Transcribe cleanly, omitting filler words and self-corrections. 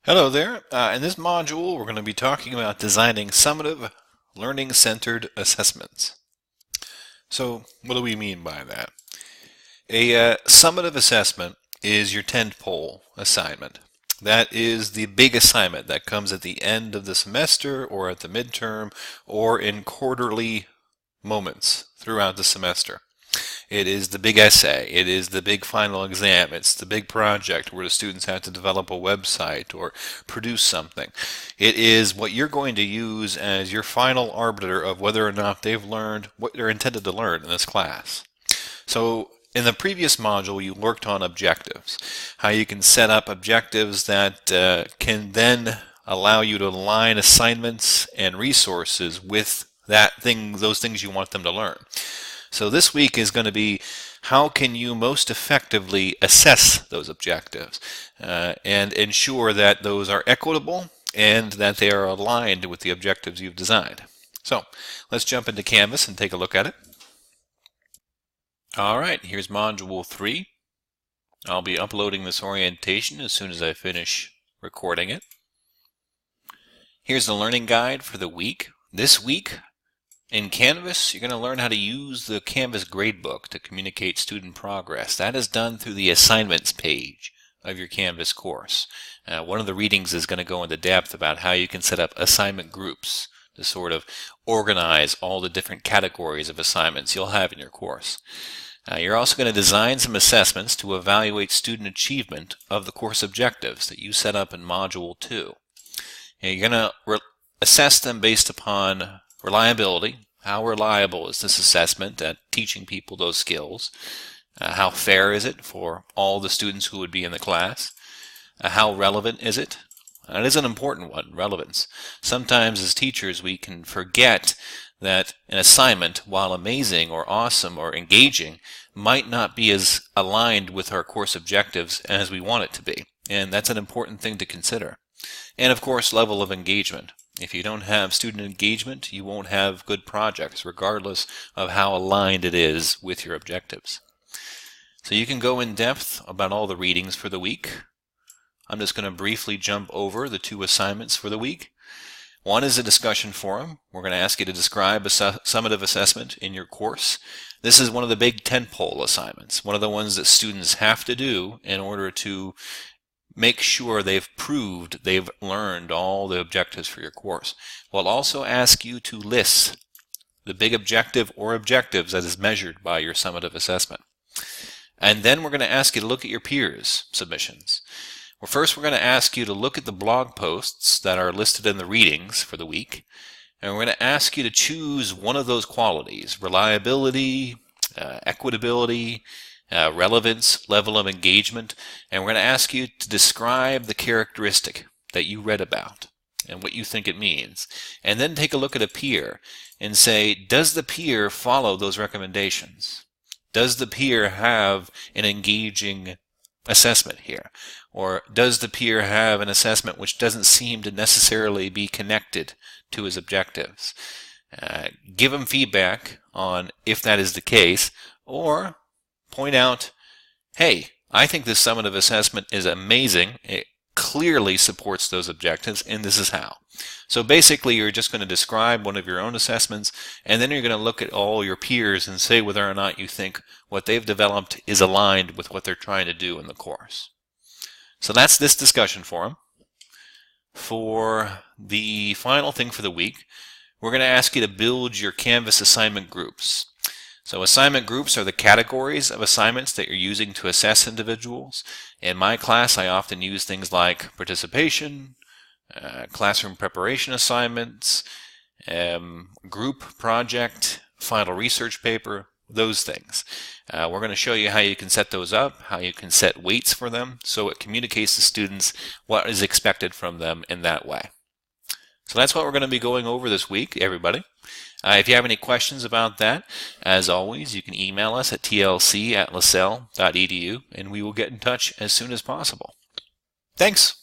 Hello there. In this module, we're going to be talking about designing summative learning-centered assessments. So, what do we mean by that? A summative assessment is your tentpole assignment. That is the big assignment that comes at the end of the semester or at the midterm or in quarterly moments throughout the semester. It is the big essay. It is the big final exam. It's the big project where the students have to develop a website or produce something. It is what you're going to use as your final arbiter of whether or not they've learned what they're intended to learn in this class. So in the previous module, you worked on objectives, how you can set up objectives that can then allow you to align assignments and resources with those things you want them to learn. So this week is going to be how can you most effectively assess those objectives and ensure that those are equitable and that they are aligned with the objectives you've designed. So let's jump into Canvas and take a look at it. All right, here's Module 3. I'll be uploading this orientation as soon as I finish recording it. Here's the learning guide for the week. This week, in Canvas, you're going to learn how to use the Canvas gradebook to communicate student progress. That is done through the assignments page of your Canvas course. One of the readings is going to go into depth about how you can set up assignment groups to sort of organize all the different categories of assignments you'll have in your course. You're also going to design some assessments to evaluate student achievement of the course objectives that you set up in Module 2. And you're going to assess them based upon reliability. How reliable is this assessment at teaching people those skills? How fair is it for all the students who would be in the class? How relevant is it? That is an important one, relevance. Sometimes as teachers we can forget that an assignment, while amazing or awesome or engaging, might not be as aligned with our course objectives as we want it to be. And that's an important thing to consider. And of course, level of engagement. If you don't have student engagement, you won't have good projects, regardless of how aligned it is with your objectives. So you can go in depth about all the readings for the week. I'm just going to briefly jump over the two assignments for the week. One is a discussion forum. We're going to ask you to describe a summative assessment in your course. This is one of the big tentpole assignments, one of the ones that students have to do in order to make sure they've proved they've learned all the objectives for your course. We'll also ask you to list the big objective or objectives that is measured by your summative assessment. And then we're going to ask you to look at your peers' submissions. Well, first we're going to ask you to look at the blog posts that are listed in the readings for the week. And we're going to ask you to choose one of those qualities: reliability, equitability, relevance, level of engagement, and we're going to ask you to describe the characteristic that you read about and what you think it means. And then take a look at a peer and say, does the peer follow those recommendations? Does the peer have an engaging assessment here? Or does the peer have an assessment which doesn't seem to necessarily be connected to his objectives? Give him feedback on if that is the case, or point out, hey, I think this summative assessment is amazing. It clearly supports those objectives, and this is how. So basically, you're just going to describe one of your own assessments, and then you're going to look at all your peers and say whether or not you think what they've developed is aligned with what they're trying to do in the course. So that's this discussion forum. For the final thing for the week, we're going to ask you to build your Canvas assignment groups. So assignment groups are the categories of assignments that you're using to assess individuals. In my class, I often use things like participation, classroom preparation assignments, group project, final research paper, those things. We're going to show you how you can set those up, how you can set weights for them, so it communicates to students what is expected from them in that way. So that's what we're going to be going over this week, everybody. If you have any questions about that, as always, you can email us at tlc@laselle.edu, and we will get in touch as soon as possible. Thanks.